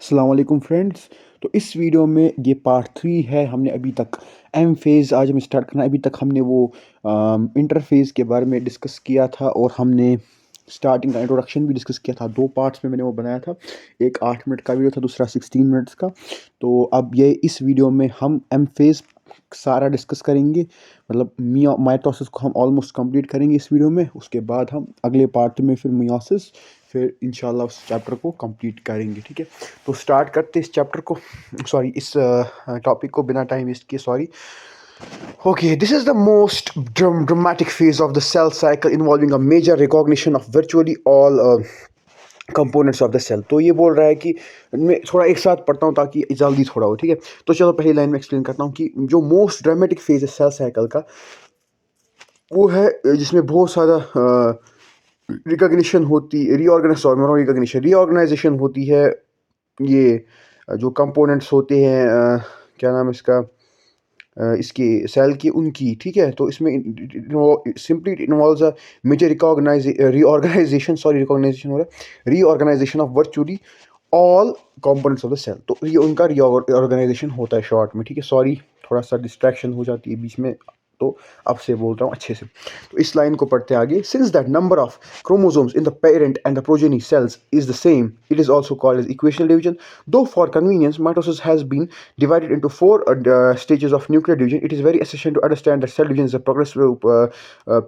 अस्सलाम वालेकुम फ्रेंड्स। तो इस वीडियो में ये पार्ट 3 है। हमने अभी तक एम फेज़ आज हमें स्टार्ट करना है। अभी तक हमने वो इंटरफेस के बारे में डिस्कस किया था और हमने स्टार्टिंग का इंट्रोडक्शन भी डिस्कस किया था। दो पार्ट्स में मैंने वो बनाया था, एक 8 मिनट का वीडियो था, दूसरा 16 मिनट्स का। तो अब ये इस वीडियो में हम एम फेज़ सारा डिस्कस करेंगे, मतलब माइटोसिस को हम ऑलमोस्ट कंप्लीट करेंगे इस वीडियो में। उसके बाद हम अगले पार्ट में फिर मियोसिस, फिर इंशाल्लाह उस चैप्टर को कंप्लीट करेंगे। ठीक है, तो स्टार्ट करते इस चैप्टर को, सॉरी इस टॉपिक को बिना टाइम वेस्ट किए। Sorry. Okay, this is the most dramatic phase of the cell cycle involving a major recognition of virtually all components of the cell. तो ये बोल रहा है कि मैं थोड़ा एक साथ पढ़ता हूँ ताकि जल्दी थोड़ा हो। ठीक है, तो चलो पहली लाइन में एक्सप्लेन करता हूँ कि जो मोस्ट ड्रामेटिक फेज है सेल साइकिल का, वो है जिसमें बहुत सारा रिकॉग्निशन होती, रीऑर्गेनाइजेशन होती है। ये जो कंपोनेंट्स होते हैं, क्या नाम है इसका, इसकी सेल की, उनकी। ठीक है, तो इसमें simply involves a major recognization हो रहा है, reorganisation of virtually all components of the cell. तो ये उनका रीऑर्गेनाइजेशन होता है शॉर्ट में। ठीक है, सॉरी थोड़ा सा डिस्ट्रैक्शन हो जाती है बीच में, तो अब से बोल रहा हूँ अच्छे से। तो इस लाइन को पढ़ते आगे। Since that number of chromosomes in the parent and the progeny cells is the same, it is also called as equational division. Though for convenience mitosis has been divided into four stages of nuclear division, it is very essential to understand that cell division is a progressive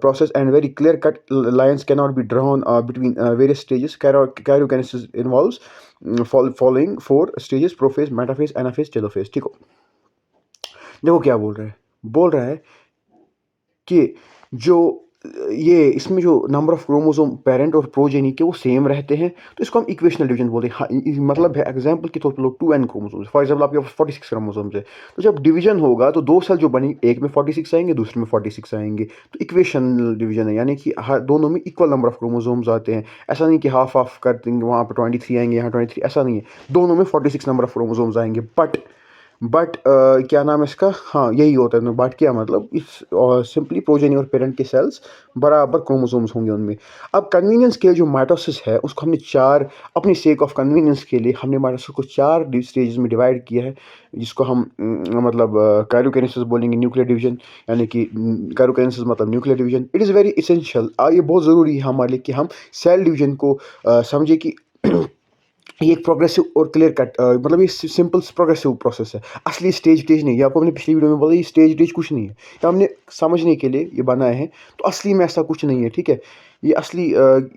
process and very clear cut lines cannot be drawn between various stages. Karyokinesis involves following four stages: prophase, metaphase, anaphase, telophase। ठीक हो, देखो क्या बोल रहा है। बोल रहा है कि जो ये इसमें जो नंबर ऑफ क्रोमोसोम पेरेंट और प्रोजेनी के वो सेम रहते हैं, तो इसको हम इक्वेशनल डिवीजन बोलते हैं। हाँ, मतलब है एग्जांपल के तौर पर लोग 2n क्रोमोसोम्स, फॉर एग्जांपल आपके पास 46 क्रोमोसोम्स है, तो जब डिवीजन होगा तो दो सेल जो बनेंगे, एक में 46 आएंगे, दूसरे में 46 आएंगे, तो इक्वेशनल डिवीजन है, यानी कि हर दोनों में इक्वल नंबर ऑफ क्रोमोसोम्स आते हैं। ऐसा नहीं कि हाफ हाफ कर देंगे, वहाँ पर 23 आएंगे, यहाँ 23, ऐसा नहीं है। दोनों में 46 नंबर ऑफ क्रोमोसोम्स आएंगे। बट क्या नाम है इसका, हाँ यही होता है। बट क्या मतलब, इस सिंपली प्रोजेनी और पेरेंट के सेल्स बराबर क्रोमोसोम्स होंगे उनमें। अब कन्वीनियंस के लिए जो माइटोसिस है उसको हमने चार, अपनी सेक ऑफ कन्वीनियंस के लिए हमने माइटोसिस को चार स्टेजेस में डिवाइड किया है, जिसको हम मतलब कारियोकिनेसिस बोलेंगे, न्यूक्लियर डिवीजन, यानी कि कारियोकिनेसिस मतलब nuclear division. It is very essential, ये बहुत ज़रूरी है हमारे लिए कि हम सेल डिवीजन को समझे कि ये एक प्रोग्रेसिव और क्लियर कट, मतलब ये सिंपल प्रोग्रेसिव प्रोसेस है। असली स्टेज नहीं, ये आपको मैंने पिछली वीडियो में बोला, ये स्टेज कुछ नहीं है, ये हमने समझने के लिए ये बनाए हैं। तो असली में ऐसा कुछ नहीं है। ठीक है, ये असली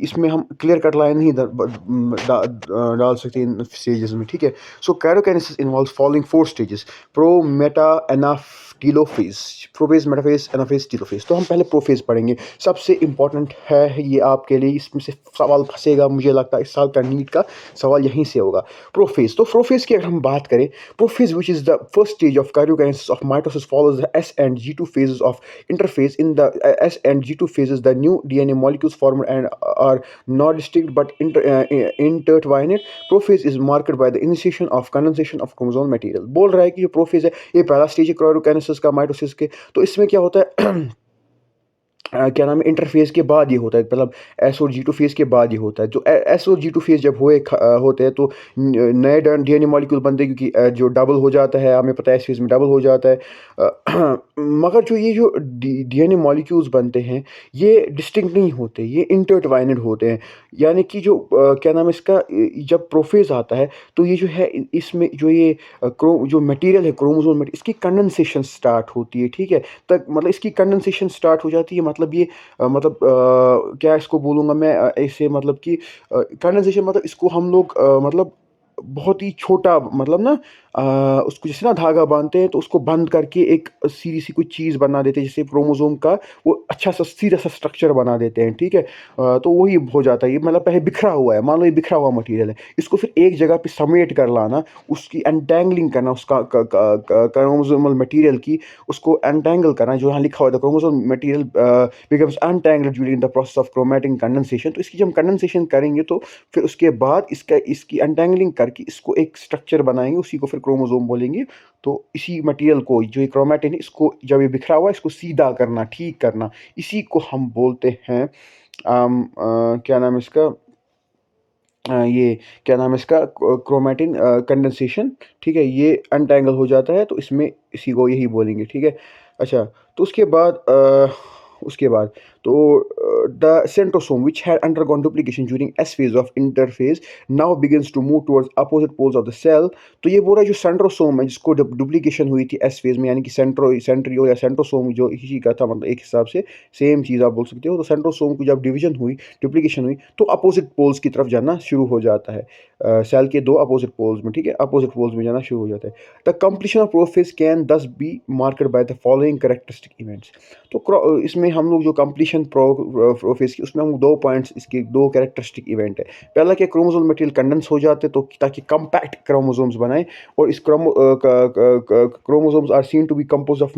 इसमें हम क्लियर कट लाइन नहीं डाल सकते इन स्टेजेस में। ठीक है, so karyokinesis involves following four stages: pro, meta, anaph, telophase. Prophase, metaphase, anaphase, telophase. तो हम पहले प्रोफेज पढ़ेंगे, सबसे इंपॉर्टेंट है ये आपके लिए। इसमें से सवाल फंसेगा, मुझे लगता है इस साल का नीट का सवाल यहीं से होगा। प्रोफेज, तो प्रोफेज की अगर हम बात करें, prophase which is the first stage of karyokinesis of mitosis follows the S and G2 phases of interphase. In the S and G2 phases, the new DNA molecules formed and are not distinct but intertwined. Prophase is marked by the initiation of condensation of chromosomal material. बोल रहा है कि जो prophase है ये पहला stage है karyokinesis का माइटोसिस के। तो इसमें क्या होता है क्या नाम है, इंटरफेस के बाद ये होता है, मतलब एस और जी टू फेज के बाद ये होता है। जो एस और जी टू फेज जब होते हैं तो नए डीएनए मॉलिक्यूल बनते हैं, क्योंकि जो डबल हो जाता है, हमें पता है एस फेज में डबल हो जाता है। मगर जो ये जो डीएनए मॉलिक्यूल्स बनते हैं ये डिस्टिंक्ट नहीं होते, ये इंटरट्वाइनेड होते हैं। यानी कि जो क्या नाम है इसका, जब प्रोफेज आता है तो ये जो है इसमें जो ये जो मटेरियल है, क्रोमोसोम मटेरियल, इसकी कंडेंसेशन स्टार्ट होती है। ठीक है, तक मतलब इसकी कंडेंसेशन स्टार्ट हो जाती है, मतलब ये मतलब क्या इसको बोलूँगा मैं, ऐसे मतलब कि कंडेंसेशन मतलब इसको हम लोग मतलब बहुत ही छोटा, मतलब ना उसको जैसे ना धागा बांधते हैं तो उसको बंद करके एक सीधी सी कोई चीज़ बना देते हैं, जैसे क्रोमोसोम का वो अच्छा सा सीधा सा स्ट्रक्चर बना देते हैं। ठीक है, तो वही हो जाता है। ये मतलब पहले बिखरा हुआ है, मान लो ये बिखरा हुआ मटेरियल है, इसको फिर एक जगह पे समेट कर लाना, उसकी एंटेंगलिंग करना, उसका क्रोमोसोमल मटेरियल की उसको एंटेंगल करना, जो यहाँ लिखा हुआ था chromosome material becomes entangled during the process of chromatin condensation. तो इसकी जब हम कंडेंसेशन करेंगे तो फिर उसके बाद इसकी एंटेंगलिंग करके इसको एक स्ट्रक्चर बनाएंगे, उसी को फिर क्रोमोसोम बोलेंगे। तो इसी मटेरियल को, जो ये क्रोमैटिन है, इसको जब ये बिखरा हुआ है इसको सीधा करना, ठीक करना, इसी को हम बोलते हैं क्या नाम है इसका, ये क्या नाम है इसका, क्रोमैटिन कंडेंसेशन, ठीक है, ये अनटैंगल हो जाता है, तो इसमें इसी को यही बोलेंगे, ठीक है। अच्छा, तो उसके बाद तो the centrosome which had undergone duplication during S phase of interphase now begins to move towards opposite poles of the cell. तो ये बोल रहा है जो सेंट्रोसोम है जिसको डुप्लीकेशन हुई थी एस फेज में, यानी कि सेंट्रियो या सेंट्रोसोम जो इसी का था, मतलब एक हिसाब से सेम चीज़ आप बोल सकते हो। तो सेंट्रोसोम की जब डिवीजन हुई, डुप्लीकेशन हुई, तो अपोजिट पोल्स की तरफ जाना शुरू हो जाता है, सेल के दो अपोजिट पोल्स में, ठीक है, अपोजिट पोल्स में जाना शुरू हो जाता है। The completion of prophase can thus be marked by the following characteristic events. तो इसमें हम लोग जो कंप्लीशन प्रोफेज की, उसमें हम दो पॉइंट्स, इसके दो कैरेक्टरिस्टिक इवेंट है। पहला क्या, क्रोमोसोम मटेरियल कंडेंस हो जाते तो ताकि कंपैक्ट क्रोमोसोम्स बनाए, और इस chromosomes are seen to be compose of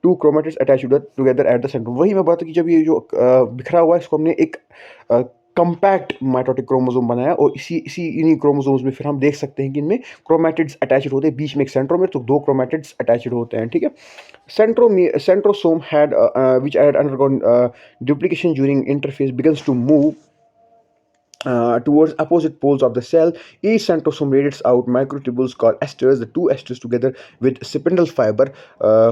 two chromatids attached together at the centre. वही मैं बात की, जब ये जो बिखरा हुआ है इसको हमने एक कंपैक्ट माइटोटिक क्रोमोसोम बनाया, और इसी इन्हीं क्रोमोसोम्स में फिर हम देख सकते हैं कि इनमें क्रोमैटिड्स अटैच्ड होते हैं, बीच में एक सेंट्रोमेर, तो दो क्रोमैटिड्स अटैच्ड होते हैं, ठीक है। Centrosome had which had undergone duplication during interphase begins to move towards opposite poles of the cell. Each centrosome radiates out microtubules called esters. The two esters together with spindle fiber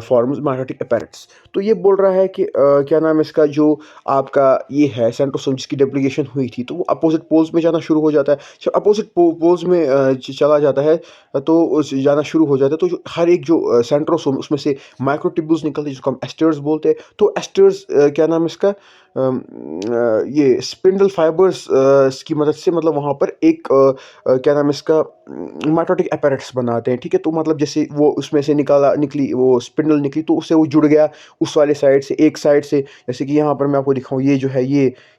forms mitotic apparatus. तो ये बोल रहा है कि क्या नाम है इसका, जो आपका ये है सेंट्रोसोम जिसकी डुप्लीकेशन हुई थी, तो वो अपोजिट पोल्स में जाना शुरू हो जाता है। जब अपोजिट पोल्स में चला जाता है, तो जाना शुरू हो जाता है, तो जो हर एक जो सेंट्रोसोम उसमें से माइक्रोट्यूब्यूल्स निकलते हैं जिसको हम एस्टर्स बोलते हैं। तो एस्टर्स क्या नाम है इसका, ये स्पिंडल फाइबर्स की मदद से, मतलब वहाँ पर एक क्या नाम है इसका, माइटोटिक apparatus बनाते हैं, ठीक है। तो मतलब जैसे वो उसमें से निकली वो स्पिंडल निकली, तो उससे वो जुड़ गया उस वाले साइड से, एक साइड से। जैसे कि यहाँ पर मैं आपको दिखाऊँ, ये जो है,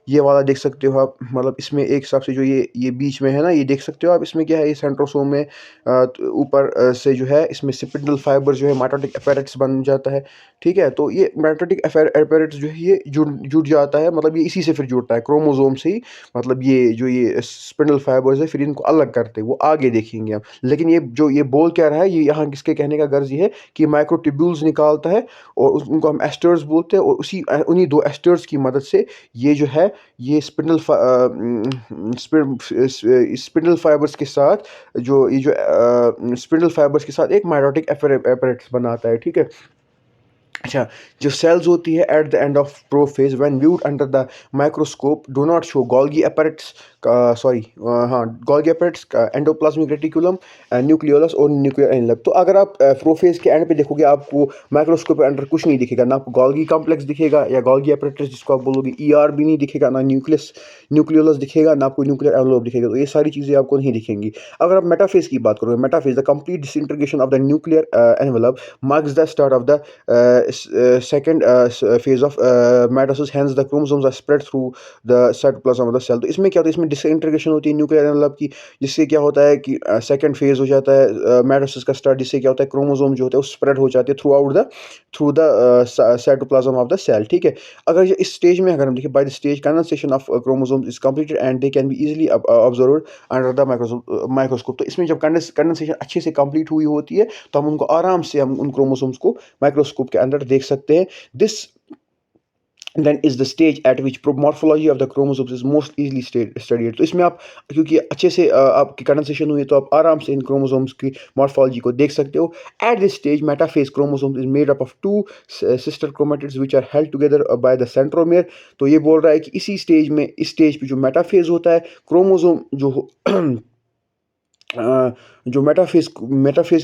ये वाला देख सकते हो आप, मतलब इसमें एक हिसाब से जो ये बीच में है ना, ये देख सकते हो आप, इसमें क्या है, ये सेंट्रोसोम में तो ऊपर से जो है, इसमें स्पिंडल फाइबर जो है माइटोटिक apparatus बन जाता है, ठीक है। तो ये माइटोटिक apparatus जो है, ये जुड़ जाता है, मतलब ये इसी से फिर जुड़ता है, क्रोमोसोम से ही। मतलब ये स्पिंडल फाइबर्स है, फिर इनको अलग करते हैं, वो आगे देखेंगे हम। लेकिन ये बोल क्या रहा है, ये यहाँ किसके कहने का गर्ज ये है कि माइक्रोट्यूब्यूल्स निकालता है, और उनको हम एस्टर्स बोलते हैं, और उन्हीं दो एस्टर्स की मदद से ये जो है, ये स्पिंडल फाइबर्स के साथ, स्पिंडल फाइबर्स के साथ एक माइटोटिक apparatus बनाता है, ठीक है। अच्छा, जो सेल्स होती है at the end of prophase when viewed under the microscope do not show Golgi apparatus, Golgi apparatus, endoplasmic reticulum, nucleolus और न्यूक्लियर एनवेलप। तो अगर आप प्रोफेज के एंड पे देखोगे, आपको माइक्रोस्कोप के अंडर कुछ नहीं दिखेगा, ना आपको गोल्गी कॉम्प्लेक्स दिखेगा या गोल्गी अपैरेट्स जिसको आप बोलोगे, ईआर भी नहीं दिखेगा, ना न्यूक्लियोलस दिखेगा, ना आपको न्यूक्लियर एनवेलप दिखेगा। तो ये सारी चीज़ें आपको नहीं दिखेंगी। अगर आप मेटाफेज की बात करोगे, metaphase the complete disintegration of the nuclear envelope marks the start of the second phase of mitosis. Hence the chromosomes are spread through the cytoplasm of the cell. तो इसमें क्या होता है, इसमें डिसइंटीग्रेशन होती है न्यूक्लियर एनवेलप की, जिससे क्या होता है कि सेकंड फेज हो जाता है मेटासिस का स्टार्ट, जिससे क्या होता है, क्रोमोसोम जो होते हैं वो स्प्रेड हो जाते हैं through the cytoplasm of the cell, ठीक है। अगर ये इस स्टेज में, अगर हम देखें, by the stage condensation of chromosomes is completed and they can be easily observed under the microscope. तो इसमें जब कंडेंसेशन अच्छे से कंप्लीट हुई होती है, तो हम उनको आराम से, हम उन क्रोमोसोम्स को माइक्रोस्कोप के अंदर देख सकते हैं। This then is the stage at which morphology of the chromosomes is most easily studied. तो इसमें आप, क्योंकि अच्छे से आपकी कंडेंसेशन हुई है, तो आप आराम से इन क्रोमोसोम्स की मॉर्फोलॉजी को देख सकते हो। At this stage metaphase chromosomes is made up of two sister chromatids which are held together by the centromere. तो ये बोल रहा है कि इसी स्टेज में, इस स्टेज पे जो मेटाफेज होता है, क्रोमोसोम जो जो मेटाफेज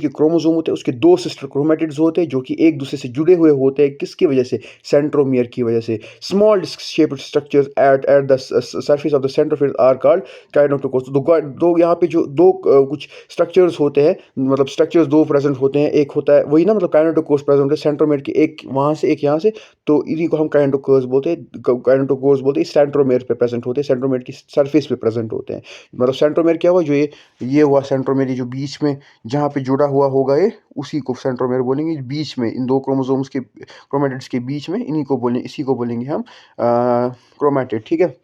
के क्रोमोसोम होते हैं, उसके दो सिस्टर क्रोमेटिड्स होते हैं, जो कि एक दूसरे से जुड़े हुए होते हैं, किसकी वजह से, सेंट्रोमियर की वजह से। Small disc shaped structures at the surface of the centromere are called kinetochores. दो यहाँ पे जो दो कुछ स्ट्रक्चर्स होते हैं, मतलब स्ट्रक्चर्स दो प्रेजेंट होते हैं, एक होता है वही ना, मतलब काइनेटोकोर्स प्रेजेंट है सेंट्रोमियर के, एक वहाँ से एक यहाँ से, तो इन्हीं को हम काइनेटोकोर्स बोलते हैं, सेंट्रोमियर पे प्रेजेंट होते हैं, सेंट्रोमियर की सरफेस पे प्रेजेंट होते हैं। मतलब सेंट्रोमियर क्या हुआ, जो ये हुआ सेंट्रोमेर, जो बीच में जहाँ पे जुड़ा हुआ होगा, ये उसी को सेंट्रोमेर बोलेंगे। बीच में इन दो क्रोमोसोम्स के क्रोमेटिड्स के बीच में, इसी को बोलेंगे हम क्रोमेटिड, ठीक है,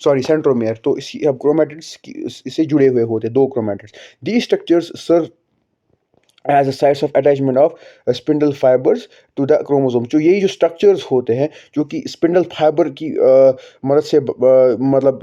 सॉरी सेंट्रोमेर। तो इसी अब क्रोमेटिड्स इससे जुड़े हुए होते हैं दो chromatids. The structures serve as the sites of attachment of spindle fibres to the chromosome. जो यही जो स्ट्रक्चर्स होते हैं, जो कि स्पिंडल फाइबर की मदद से मतलब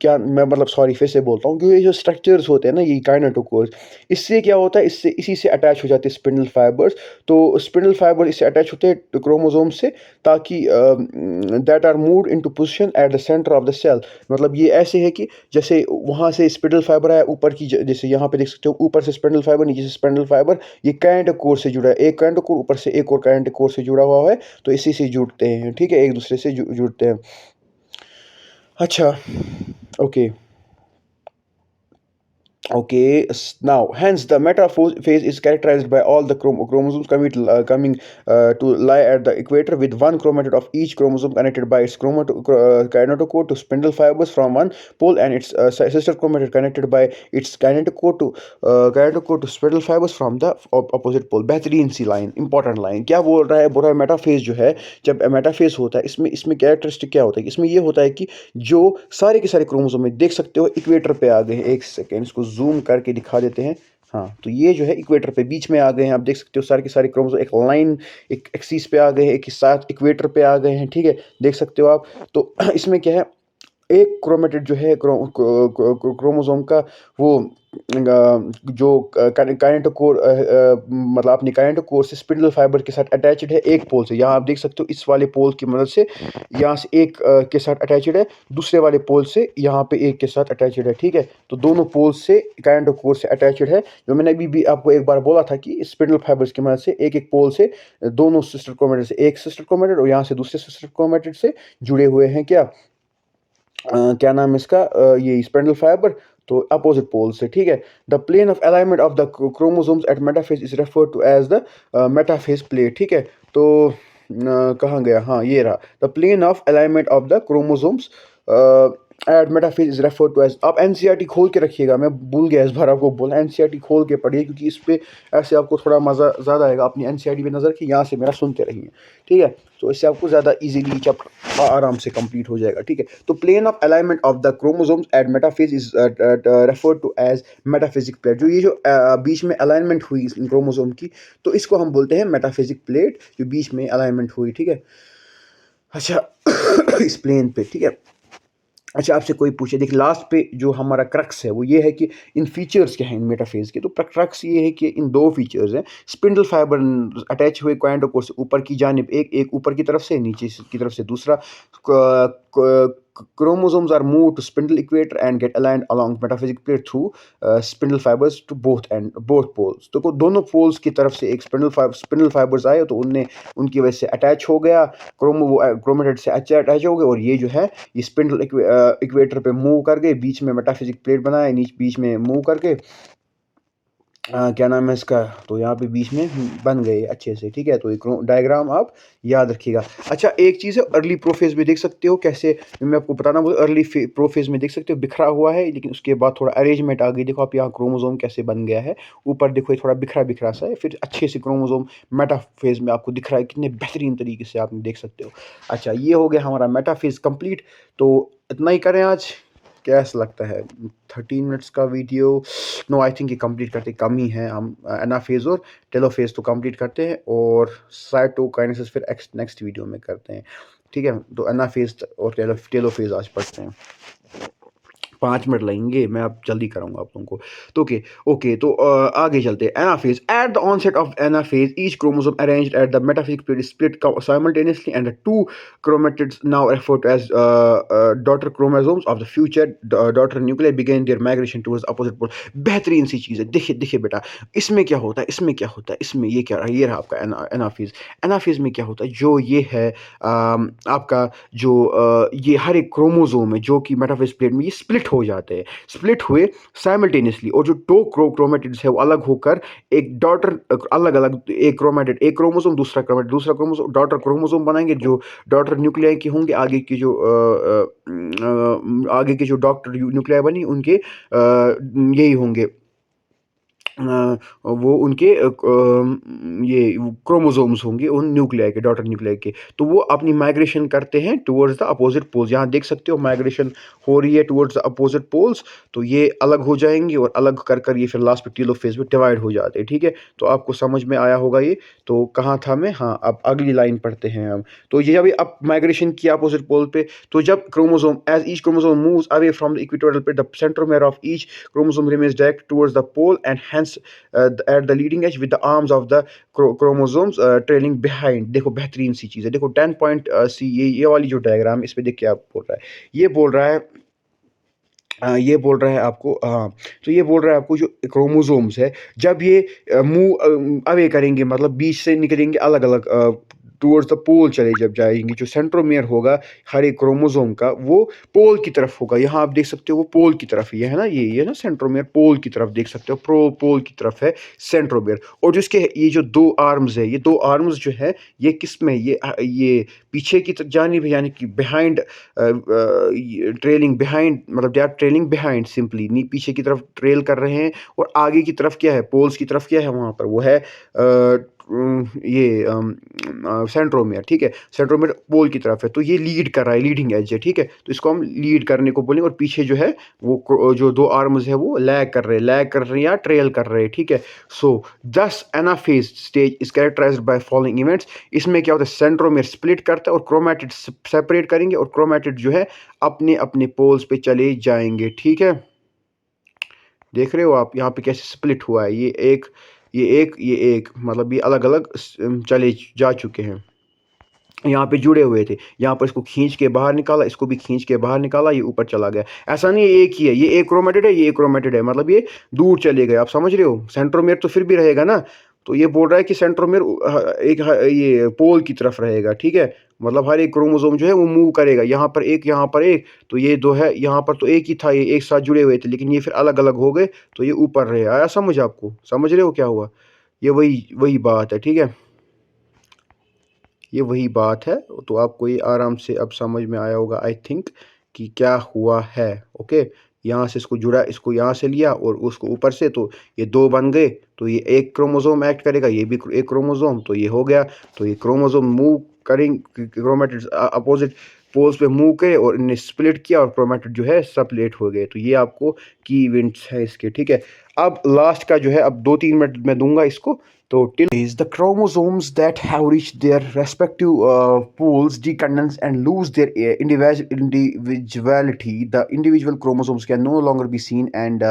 क्या मैं मतलब सॉरी फिर से बोलता हूँ, क्योंकि ये जो स्ट्रक्चर्स होते हैं ना ये काइनेटोकोर्स, इससे क्या होता है, इससे इसी से अटैच हो जाते हैं स्पिंडल फाइबर्स। तो स्पिंडल फाइबर इससे अटैच होते हैं क्रोमोसोम से, ताकि that are moved into position at the centre of the cell. मतलब ये ऐसे है कि जैसे वहाँ से स्पिंडल फाइबर आया ऊपर की, जैसे यहाँ पे देख सकते हो ऊपर से स्पिंडल फाइबर, नीचे से स्पिंडल फाइबर, ये काइनेटोकोर से जुड़ा है, एक काइनेटोकोर ऊपर से एक और काइनेटोकोर से जुड़ा हुआ है, तो इसी से जुड़ते हैं, ठीक है, एक दूसरे से जुड़ते हैं। अच्छा, okay. Okay, now hence the metaphase is characterized by all the chromosomes coming to lie at the equator, with one chromatid of each chromosome connected by its kinetochore to spindle fibers from one pole, and its sister chromatid connected by its kinetochore to spindle fibers from the opposite pole। बेहतरीन सी line, important line, क्या बोल रहा है, बोल रहा है metaphase जो है, जब मेटाफेज होता है इसमें इसमें कैरेक्टरिस्टिक क्या होता है, इसमें ये होता है कि जो सारे के सारे क्रोमोसोम में देख सकते हो इक्वेटर पे आ गए हैं। एक सेकेंड इसको जूम करके दिखा देते हैं। हाँ, तो ये जो है इक्वेटर पे बीच में आ गए हैं, आप देख सकते हो सारे के सारे क्रोमोसोम एक लाइन, एक एक्सिस पे आ गए हैं, एक साथ इक्वेटर पे आ गए हैं, ठीक है, देख सकते हो आप। तो इसमें क्या है, एक क्रोमेटिड जो है क्रोमोसोम का, वो जो काइनेटोकोर मतलब अपनी काइनेटोकोर से स्पिंडल फाइबर के साथ अटैच्ड है एक पोल से। यहाँ आप देख सकते हो इस वाले पोल की मदद से यहाँ से एक के साथ अटैच्ड है, दूसरे वाले पोल से यहाँ पे एक के साथ अटैच्ड है, ठीक है। तो दोनों पोल से काइनेटोकोर से अटैच्ड है, जो मैंने अभी भी आपको एक बार बोला था कि स्पिंडल फाइबर्स की मदद से एक एक पोल से दोनों सिस्टर क्रोमेटिड से, एक सिस्टर क्रोमेटिड और यहाँ से दूसरे सिस्टर क्रोमेटिड से जुड़े हुए हैं क्या, क्या नाम है इसका, ये स्पिंडल फाइबर, तो अपोजिट पोल से, ठीक है। The plane of alignment of the chromosomes at metaphase is referred to as the metaphase plate, ठीक है। तो कहाँ गया, हाँ ये रहा, the plane of alignment of the chromosomes at metaphase is referred to as. आप एनसीईआरटी खोल के रखिएगा, मैं भूल गया इस बार आपको बोला, एनसीईआरटी खोल के पढ़िए, क्योंकि इस पे ऐसे आपको थोड़ा मज़ा ज़्यादा आएगा। अपनी एनसीईआरटी पे नज़र की, यहाँ से मेरा सुनते रहिए, ठीक है, तो इससे आपको ज़्यादा इजीली चैप्टर आराम से कंप्लीट हो जाएगा, ठीक है। तो plane of alignment of the chromosomes at metaphase is referred to as metaphysic plate. जो ये जो बीच में अलाइनमेंट हुई क्रोमोसोम की, तो इसको हम बोलते हैं मेटाफिजिक प्लेट, जो बीच में अलाइनमेंट हुई, ठीक है। अच्छा इस प्लेन पे, ठीक है। अच्छा, आपसे कोई पूछे, देख लास्ट पे जो हमारा क्रक्स है वो ये है कि इन फीचर्स क्या हैं इन मेटाफेज के। तो क्रक्स ये है कि इन दो फीचर्स हैं, स्पिंडल फाइबर अटैच हुए काइनेटोकोर से ऊपर की जानिब, एक ऊपर की तरफ से, नीचे की तरफ से दूसरा। chromosomes are moved to spindle equator and get aligned along metaphysic plate through spindle fibers to both poles। तो दोनों पोल्स की तरफ से एक स्पिंडल फाइबर्स आए, तो उनने उनकी वजह से अटैच हो गया, क्रोमेटिड से अटैच हो गए, और ये जो है ये स्पिंडल इक्वेटर पे मूव कर गए, बीच में मेटाफिजिक प्लेट बनाए, बीच में मूव करके क्या नाम है इसका, तो यहाँ पे बीच में बन गए अच्छे से, ठीक है। तो एक डायग्राम आप याद रखिएगा। अच्छा, एक चीज़ है, अर्ली प्रोफेज में देख सकते हो कैसे, मैं आपको बताना बोल, अर्ली प्रोफेज में देख सकते हो बिखरा हुआ है, लेकिन उसके बाद थोड़ा अरेंजमेंट आ गई। देखो आप यहाँ क्रोमोसोम कैसे बन गया है, ऊपर देखो ये थोड़ा बिखरा बिखरा सा है, फिर अच्छे से क्रोमोसोम मेटाफेज में आपको दिख रहा है, कितने बेहतरीन तरीके से आप देख सकते हो। अच्छा, ये हो गया हमारा मेटाफेज कंप्लीट। तो इतना ही करें आज, कैसा लगता है 13 मिनट्स का वीडियो? नो, आई थिंक ये कंप्लीट करते कम ही है, हम एनाफेज और टेलोफेज तो कंप्लीट करते हैं, और साइटोकाइनेसिस फिर नेक्स्ट वीडियो में करते हैं, ठीक है। तो एनाफेज और टेलोफेज आज पढ़ते हैं, 5 मिनट लगेंगे, मैं अब जल्दी कराऊंगा आप लोगों को। तो ओके तो आगे चलते हैं। Anaphase, at the onset of anaphase each chromosome arranged at the metaphysic plate split simultaneously, and the two chromatids now referred to as daughter chromosomes of the future daughter nuclear began their migration towards opposite pole. बेहतरीन सी चीज़ है, देखिए देखिए बेटा, इसमें क्या होता है, इसमें क्या होता है, इसमें ये क्या रहा, ये रहा आपका एनाफेज। एनाफेज में क्या होता है, जो ये है आपका जो ये हर एक क्रोमोसोम है जो कि मेटाफेज प्लेट में ये स्प्लिट हो जाते हैं, स्प्लिट हुए साइमल्टेनियसली, और जो दो क्रोमेटिड्स है वो अलग होकर एक डॉटर, अलग अलग, एक क्रोमेटिड एक क्रोमोसोम, दूसरा क्रोमेटिड दूसरा क्रोमोसोम, डॉटर क्रोमोसोम बनाएंगे, जो डॉटर न्यूक्लियाई के होंगे। आगे की जो डॉटर न्यूक्लियाई बनी उनके यही होंगे वो उनके ये क्रोमोसोम्स होंगे उन न्यूक्लियाई के, डॉटर न्यूक्लियाई के, तो वो अपनी माइग्रेशन करते हैं टुवर्ड्स द अपोजिट पोल्स। यहाँ देख सकते हो माइग्रेशन हो रही है टुवर्ड्स द अपोजिट पोल्स, तो ये अलग हो जाएंगे और अलग कर कर ये फिर लास्ट पे टेलोफेज में डिवाइड हो जाते हैं। ठीक है, तो आपको समझ में आया होगा ये। तो कहाँ था मैं, हाँ अब अगली लाइन पढ़ते हैं हम। तो ये जब अब माइग्रेशन किया अपोजिट पोल पे, तो जब chromosome as each chromosome moves away from the equatorial पे, the centromere of each chromosome remains direct towards the pole and hence at the leading edge with the arms of the chromosomes trailing behind। देखो बेहतरीन सी चीज़ है, देखो 10 point सी, ये वाली जो diagram इस पे देख के आप बोल रहा है, ये बोल रहा है ये बोल रहा है आपको, हाँ, तो ये बोल रहा है आपको जो क्रोमोसोम्स है, जब ये मूव अवे करेंगे, मतलब बीच से निकलेंगे अलग अलग टूवर्ड्स द पोल चले जब जाएंगे, जो सेंट्रोमियर होगा हर एक क्रोमोसोम का वो पोल की तरफ होगा। यहाँ आप देख सकते हो वो पोल की तरफ ये है ना, ये ना सेंट्रोमियर पोल की तरफ देख सकते हो, पोल की तरफ है सेंट्रोमियर। और जो इसके ये जो दो आर्म्स है, ये दो आर्म्स जो है ये किस में, ये पीछे की जानिब, यानी कि बिहाइंड, ट्रेलिंग बिहाइंड, मतलब they are trailing behind simply, नी पीछे की तरफ ट्रेल कर रहे हैं। और आगे की तरफ क्या है, पोल्स की तरफ क्या है वहाँ पर, वो है ये सेंट्रोमियर। ठीक है, सेंट्रोमियर पोल की तरफ है, तो ये लीड कर रहा है, लीडिंग एज है। ठीक है, तो इसको हम लीड करने को बोलेंगे। और पीछे जो है वो जो दो आर्म्स है वो लैग कर रहे हैं या ट्रेल कर रहे हैं। ठीक है, so this anaphase stage is characterised by following events. इसमें क्या होता है, सेंट्रोमियर स्प्लिट करता है और क्रोमैटिड सेपरेट करेंगे, और क्रोमैटिड जो है अपने अपने पोल्स पे चले जाएंगे। ठीक है, देख रहे हो आप यहाँ पे कैसे स्प्लिट हुआ है, ये एक मतलब ये अलग अलग चले जा चुके हैं, यहाँ पे जुड़े हुए थे। यहाँ पर इसको खींच के बाहर निकाला, इसको भी खींच के बाहर निकाला, ये ऊपर चला गया। ऐसा नहीं है एक ही है, ये एक क्रोमेटिड है, ये एक क्रोमेटिड है, मतलब ये दूर चले गए। आप समझ रहे हो, सेंट्रोमेयर तो फिर भी रहेगा ना। तो ये बोल रहा है कि सेंट्रोमेयर ये पोल की तरफ रहेगा। ठीक है, मतलब हर एक क्रोमोसोम जो है वो मूव करेगा, यहाँ पर एक, यहाँ पर एक, तो ये दो है, यहाँ पर तो एक ही था, ये एक साथ जुड़े हुए थे, लेकिन ये फिर अलग अलग हो गए, तो ये ऊपर रहे। आया समझ आपको, समझ रहे हो क्या हुआ, ये वही वही बात है। ठीक है, ये वही बात है, तो आपको ये आराम से अब समझ में आया होगा आई थिंक कि क्या हुआ है। ओके, यहाँ से इसको जुड़ा, इसको यहाँ से लिया और उसको ऊपर से, तो ये दो बन गए, तो ये एक क्रोमोसोम एक्ट करेगा, ये भी एक क्रोमोसोम, तो ये हो गया। तो ये क्रोमोसोम मूव करेंगे, क्रोमेटिड अपोजिट पोल्स पे मूव करे और इन्हें स्प्लिट किया और क्रोमेटिड जो है सेपरेट हो गए। तो ये आपको की इवेंट्स है इसके। ठीक है, अब लास्ट का जो है, अब 2-3 मिनट मैं दूंगा इसको। तो till is the chromosomes that have reached their respective poles decondense and lose their individuality. The individual chromosomes can no longer be seen, and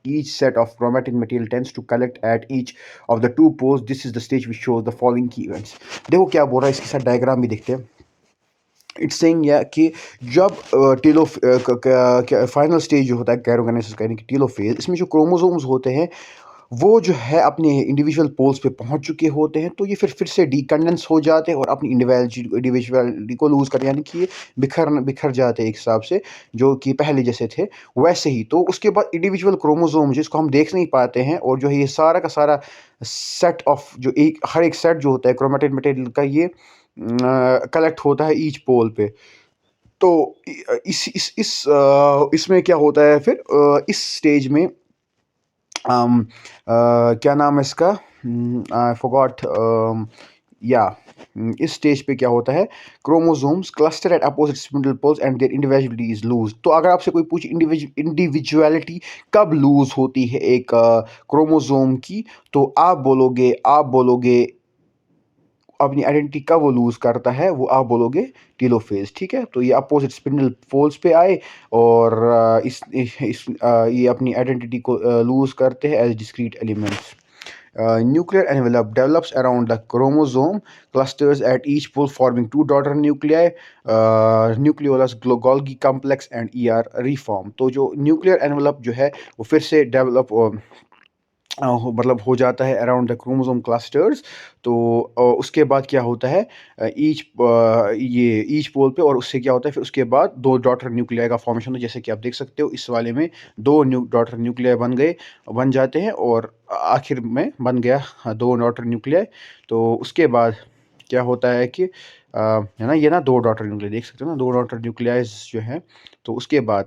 each set of chromatin material tends to collect at each of the two poles. This is the stage which shows the following key events. देखो क्या बोल रहा है, इसके साथ diagram भी देखते हैं। इट्स सेइंग या कि जब टेलो फाइनल स्टेज जो होता है कैरोगेनेसिस का, यानी कि टेलोफेज, इसमें जो क्रोमोसोम्स होते हैं वो जो है अपने इंडिविजुअल पोल्स पे पहुंच चुके होते हैं, तो ये फिर से डीकंडेंस हो जाते हैं और अपनी इंडिविजुअलिटी को लूज़ कर, यानी कि ये बिखर जाते हैं एक हिसाब से, जो कि पहले जैसे थे वैसे ही। तो उसके बाद इंडिविजुअल क्रोमोसोम जिसको हम देख नहीं पाते हैं, और जो है ये सारा का सारा सेट ऑफ, जो एक हर एक सेट जो होता है क्रोमेटिड मटेरियल का, ये कलेक्ट होता है ईच पोल पे। तो इसमें क्या होता है फिर, इस स्टेज में क्या नाम है इसका, आई फॉरगॉट, या इस स्टेज पे क्या होता है, chromosomes cluster at opposite spindle poles and their individuality is lose. तो अगर आपसे कोई पूछे इंडिविजुअलिटी कब लूज होती है एक क्रोमोसोम की, तो आप बोलोगे अपनी आइडेंटिटी कब वो लूज़ करता है, वो आप बोलोगे टीलोफेज। ठीक है, तो ये अपोजिट स्पिंडल पोल्स पे आए और ये अपनी आइडेंटिटी को लूज़ करते हैं as discrete elements. Nuclear envelope develops around the chromosome clusters at each pole forming two daughter nuclei, nucleolus Golgi complex and ER reform। तो जो न्यूक्लियर एनवेलप जो है वो फिर से डेवलप मतलब हो जाता है अराउंड द क्रोमोसोम क्लस्टर्स। तो उसके बाद क्या होता है, ईच पोल पे, और उससे क्या होता है फिर उसके बाद दो डॉटर न्यूक्लियाई का फॉर्मेशन होता है। जैसे कि आप देख सकते हो इस वाले में दो डॉटर न्यूक्लियाई बन जाते हैं, और आखिर में बन गया दो डॉटर न्यूक्लियाई। तो उसके बाद क्या होता है कि है ना, ये ना दो डॉटर न्यूक्लियाई देख सकते हो ना, दो डॉटर न्यूक्लियाइज जो है। तो उसके बाद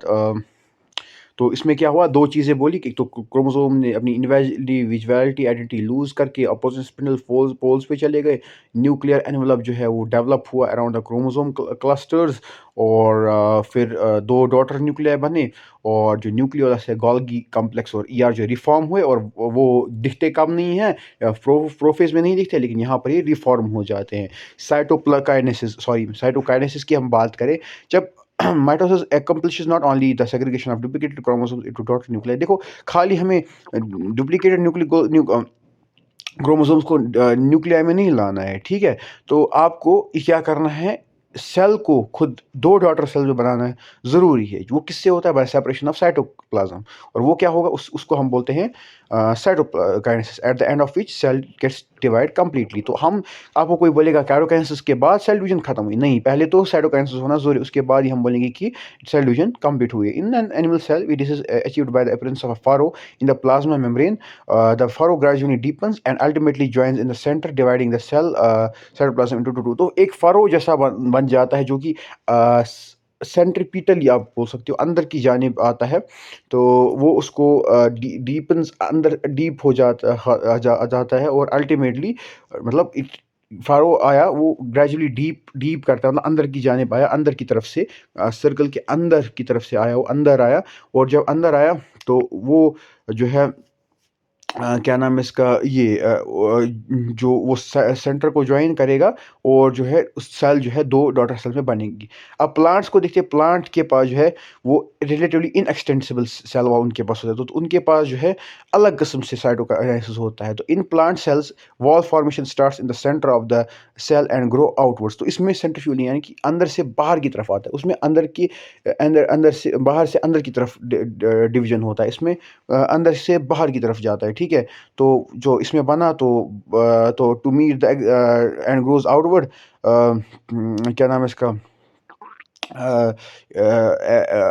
तो इसमें क्या हुआ, दो चीज़ें बोली कि तो क्रोमोसोम ने अपनी इंडिविजुअलिटी आइडेंटिटी लूज़ करके अपोजिट स्पिंडल पोल्स पे चले गए। न्यूक्लियर एनवेलप जो है वो डेवलप हुआ अराउंड द क्रोमोसोम क्लस्टर्स, और फिर दो डॉटर न्यूक्लियाई बने, और जो न्यूक्लियोलस है गोल्गी कॉम्प्लेक्स और ईआर जो रिफॉर्म हुए, और वो दिखते कम नहीं है, प्रोफेज में नहीं दिखते, लेकिन यहाँ पर ये रिफॉर्म हो जाते हैं। साइटोकाइनेसिस की हम बात करें, जब mitosis accomplishes not only the segregation of duplicated chromosomes into daughter nuclei। देखो, खाली हमें डुप्लीकेटेड क्रोमोसोम्स को न्यूक्लियाई में नहीं लाना है, ठीक है। तो आपको क्या करना है, सेल को खुद दो डॉटर सेल जो बनाना है ज़रूरी है। वो किससे होता है, बाय सेपरेशन ऑफ साइटोप्लाज्म, और वो क्या होगा, उसको हम बोलते हैं cytokinesis, at the end of which cell gets divide completely. तो हम, आपको कोई बोलेगा कैरोकाइनेसिस के बाद सेल डिवीजन खत्म हुई, नहीं, पहले तो साइटोकाइनेसिस होना जरूरी, उसके बाद ही हम बोलेंगे कि सेल डिवीजन कंप्लीट हुई। In an animal cell this is achieved by the appearance of a furrow in the plasma membrane. The furrow gradually deepens and ultimately joins in the center, dividing the cytoplasm into two। तो एक furrow जैसा बन जाता है, जो कि सेंट्रीपिटली आप बोल सकते हो, अंदर की जानिब आता है। तो वो उसको डीपन्स, अंदर डीप हो जाता है, और अल्टीमेटली मतलब फारो आया, वो ग्रेजुअली डीप करता है, मतलब अंदर की जानिब आया, अंदर की तरफ से, सर्कल के अंदर की तरफ से आया, वो अंदर आया। और जब अंदर आया तो वो जो है क्या नाम है इसका, ये जो वो सेंटर को ज्वाइन करेगा, और जो है उस सेल जो है दो डॉटर सेल में बनेगी। अब प्लांट्स को देखिए, प्लांट के पास जो है वो रिलेटिवली इनएक्सटेंसिबल सेल वॉल उनके पास होता है, तो उनके पास जो है अलग किस्म से साइटोकाइनेसिस होता है। तो in plant cells wall formation starts in the centre of the cell and grow outwards. तो इसमें सेंट्रीफ्यूगल यानी कि अंदर से बाहर की तरफ आता है, उसमें अंदर से बाहर से अंदर की तरफ डिवीजन होता है, इसमें अंदर से बाहर की तरफ जाता है, ठीक है। तो जो इसमें बना, तो to meet the end grows outward, क्या नाम है इसका,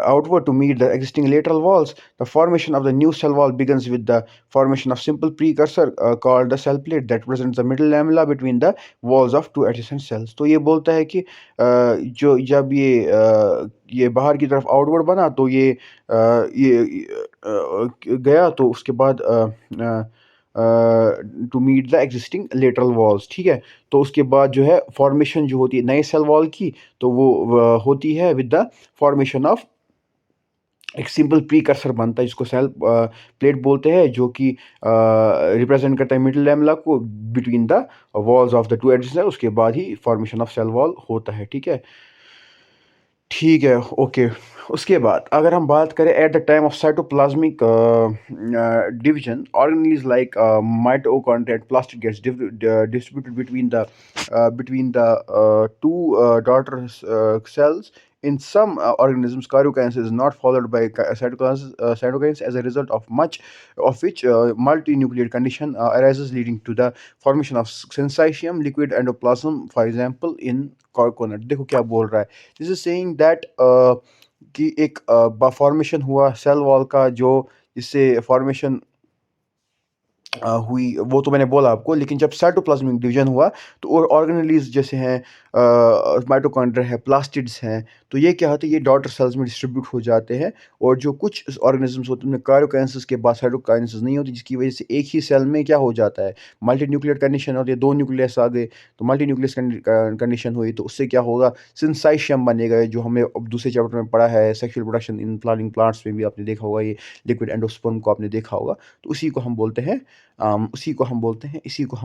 outward to meet the existing lateral walls. The formation of the new cell wall begins with the formation of simple precursor called the cell plate that presents the middle lamella between the walls of two adjacent cells। तो ये बोलता है कि जो जब ये बाहर की तरफ आउटवर्ड बना, तो ये गया, तो उसके बाद to meet the existing lateral walls, ठीक है। तो उसके बाद जो है फॉर्मेशन जो होती है नए सेल वॉल की, तो वो होती है विद द फॉर्मेशन ऑफ एक सिंपल प्रीकर्सर बनता है, जिसको सेल प्लेट बोलते हैं, जो कि रिप्रेजेंट करता है मिडिल लैमेला को between the walls of the two edges. उसके बाद ही फॉर्मेशन ऑफ सेल वॉल होता है, ठीक है। ठीक है, ओके। उसके बाद अगर हम बात करें at the time of cytoplasmic division, organelles like mitochondria and plastid gets distributed between the two daughter cells। In some organisms, karyokinesis is not followed by cytokinase as a result of much of which multinucleate condition arises, leading to the formation of syncytium liquid endoplasm, for example in coconut। देखो क्या बोल रहा है, this is saying that कि एक formation हुआ cell wall का, जो इससे फॉर्मेशन हुई, वो तो मैंने बोला आपको। लेकिन जब साइटोप्लाज्मिक डिवीजन हुआ, तो और ऑर्गेनेल्स जैसे हैं, माइटोकॉन्ड्रिया है, प्लास्टिड्स हैं, तो ये क्या होता है, ये डॉटर सेल्स में डिस्ट्रीब्यूट हो जाते हैं। और जो कुछ ऑर्गेनिजम्स होते हैं उनमें कार्योकाइनेसिस के बाद साइटोकाइनेसिस नहीं होती, जिसकी वजह से एक ही सेल में क्या हो जाता है, मल्टी न्यूक्लियर कंडीशन होती है, दो न्यूक्लियस आ गए, तो मल्टी न्यूक्लियस कंडीशन हुई, तो उससे क्या होगा, सिंसाइशियम बनेगा, जो हमने अब दूसरे चैप्टर में पढ़ा है, sexual production in flowering plants में भी आपने देखा होगा, ये लिक्विड एंडोस्पर्म को आपने देखा होगा। तो उसी को हम बोलते हैं इसी को हम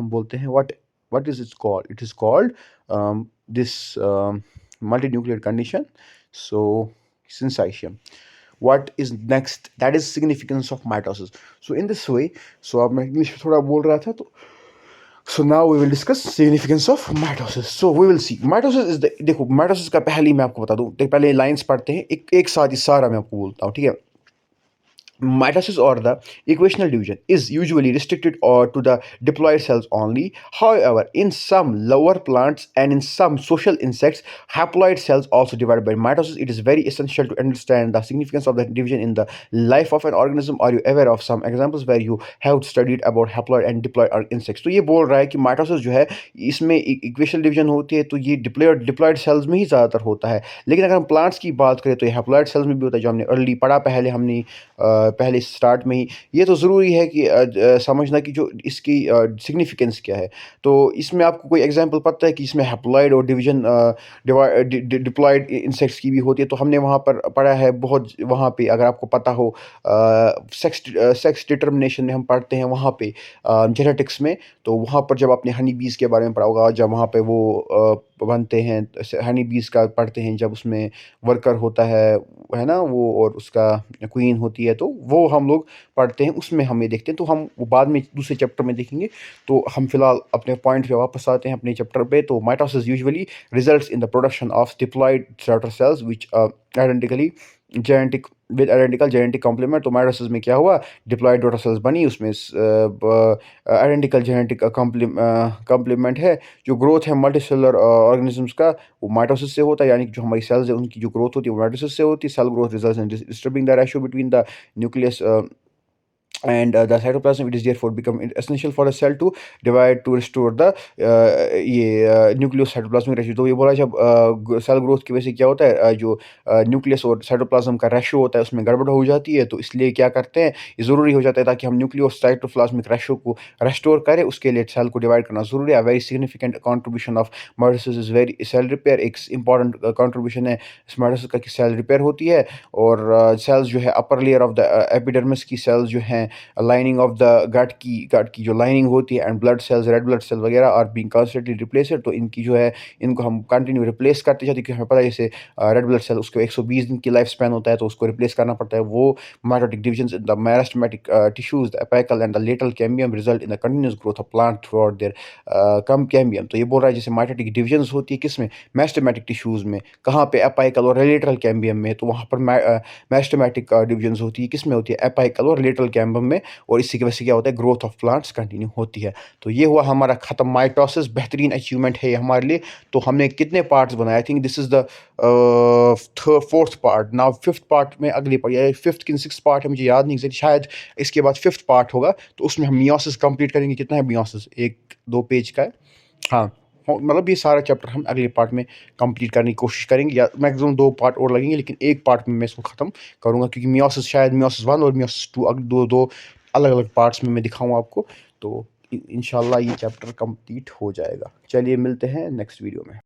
बोलते हैं what is it called, it is called this multinuclear condition, so syncytium। what is next, that is significance of mitosis। so in this way, so अब मैं इंग्लिश में थोड़ा बोल रहा था, तो so now we will discuss significance of mitosis। so we will see mitosis is the, देखो mitosis का पहले मैं आपको बता दूं, पहले लाइंस पढ़ते हैं, एक साथ ही सारा मैं आपको बोलता हूँ, ठीक है। Mitosis or the equational division is usually restricted or to the diploid cells only. However, in some lower plants and in some social insects, haploid cells also divide by mitosis. It is very essential to understand the significance of the division in the life of an organism. Are you aware of some examples where you have studied about haploid and diploid insects? तो ये बोल रहा है कि mitosis जो है इसमें equational division होती है, तो ये डिप्लॉयड सेल्स में ही ज़्यादातर होता है। लेकिन अगर हम प्लांट्स की बात करें तो ये हैप्लॉयड सेल्स में भी होता है, जो हमने अर्ली पढ़ा पहले हमने पहले स्टार्ट में ही। ये तो ज़रूरी है कि समझना कि जो इसकी सिग्निफिकेंस क्या है। तो इसमें आपको कोई एग्जांपल पता है कि इसमें हैप्लॉयड और डिप्लॉयड इंसेक्ट्स की भी होती है? तो हमने वहाँ पर पढ़ा है बहुत, वहाँ पे अगर आपको पता हो सेक्स डिटर्मिनेशन में हम पढ़ते हैं वहाँ पे जेनेटिक्स में। तो वहाँ पर जब आपने हनी बीज़ के बारे में पढ़ा होगा, जब वहाँ पे वो बनते हैं हनी बीज़ का पढ़ते हैं, जब उसमें वर्कर होता है ना वो, और उसका क्वीन होती है, तो वो हम लोग पढ़ते हैं, उसमें हम ये देखते हैं। तो हम वो बाद में दूसरे चैप्टर में देखेंगे। तो हम फिलहाल अपने पॉइंट पे वापस आते हैं अपने चैप्टर पे। तो mitosis usually results in the production of diploid starter cells which identically genetic with identical genetic complement. तो माइटोसिस में क्या हुआ, डिप्लॉयड डॉटर सेल्स बनी, उसमें आइडेंटिकल जेनेटिक कॉम्प्लीमेंट है। जो ग्रोथ है मल्टीसेलुलर ऑर्गेनिजम्स का, वो माइटोसिस से होता है, यानी कि जो हमारी सेल्स है उनकी जो ग्रोथ होती है वो माइटोसिस से होती है। Cell growth results in disturbing the ratio between the nucleus and the cytoplasm. It is therefore become essential for a cell to divide to restore the ये न्यूक्लियोसाइटोप्लाज्मिक रेशियो। तो ये बोला जब सेल ग्रोथ की वजह से क्या होता है, जो न्यूक्लियस और साइटोप्लाज्म का रेशियो होता है उसमें गड़बड़ हो जाती है। तो इसलिए क्या करते हैं, ये ज़रूरी हो जाता है ताकि हम न्यूक्लियोसाइटोप्लाज्मिक रेशियो को रेस्टोर करें, उसके लिए सेल को डिवाइड करना ज़रूरी है। Very significant contribution of mitosis is very cell repair. एक इंपॉर्टेंट कॉन्ट्रीब्यूशन है इस माइटोसिस का कि सेल रिपेयर होती है। और सेल्स जो है upper layer of the epidermis की सेल्स जो हैं, लाइनिंग ऑफ द गट की जो लाइनिंग होती है, and blood cells, red blood cell वगैरह आर बीइंग कॉन्स्टेंटली रिप्लेस्ड। तो इनकी जो है, इनको हम कंटिन्यू रिप्लेस करते जाते हैं, क्योंकि हमें पता है जैसे रेड ब्लड सेल उसको 120 दिन की लाइफ स्पैन होता है, तो उसको रिप्लेस करना पड़ता है। वो mitotic divisions in the meristematic tissues, the apical and the lateral cambium result in the continuous growth of plant throughout their come cambium. तो ये बोल रहा है जैसे माइटोटिक डिविजन्स होती है किसमें, मेरिस्टेमेटिक टिश्यूज में, कहाँ पे, एपिकल और लेटरल कैम्बियम में। तो वहाँ पर मेरिस्टेमेटिक डिविजन्स होती है किसमें होती है, एपिकल और लेटरल कैम्बियम में, और इसी की वजह से क्या होता है, ग्रोथ ऑफ प्लांट्स कंटिन्यू होती है। तो ये हुआ हमारा खत्म माइटोसिस, बेहतरीन अचीवमेंट है ये हमारे लिए। तो हमने कितने पार्ट्स बनाए, I think this is the fourth part. Now fifth part में अगली पार्ट, या फिफ्थ की सिक्स पार्ट है, मुझे याद नहीं एग्जैक्ट, शायद इसके बाद फिफ्थ पार्ट होगा। तो उसमें हम मियोसिस कंप्लीट करेंगे। कितना है मियोसिस, 1-2 पेज का है। हाँ, मतलब ये सारा चैप्टर हम अगले पार्ट में कंप्लीट करने की कोशिश करेंगे, या मैक्सिमम 2 पार्ट और लगेंगे, लेकिन एक पार्ट में मैं इसको ख़त्म करूँगा, क्योंकि मियोसिस शायद मियोसिस 1 और मियोसिस 2 दो अलग-अलग पार्ट्स में मैं दिखाऊँ आपको। तो इंशाल्लाह ये चैप्टर कंप्लीट हो जाएगा। चलिए मिलते हैं नेक्स्ट वीडियो में।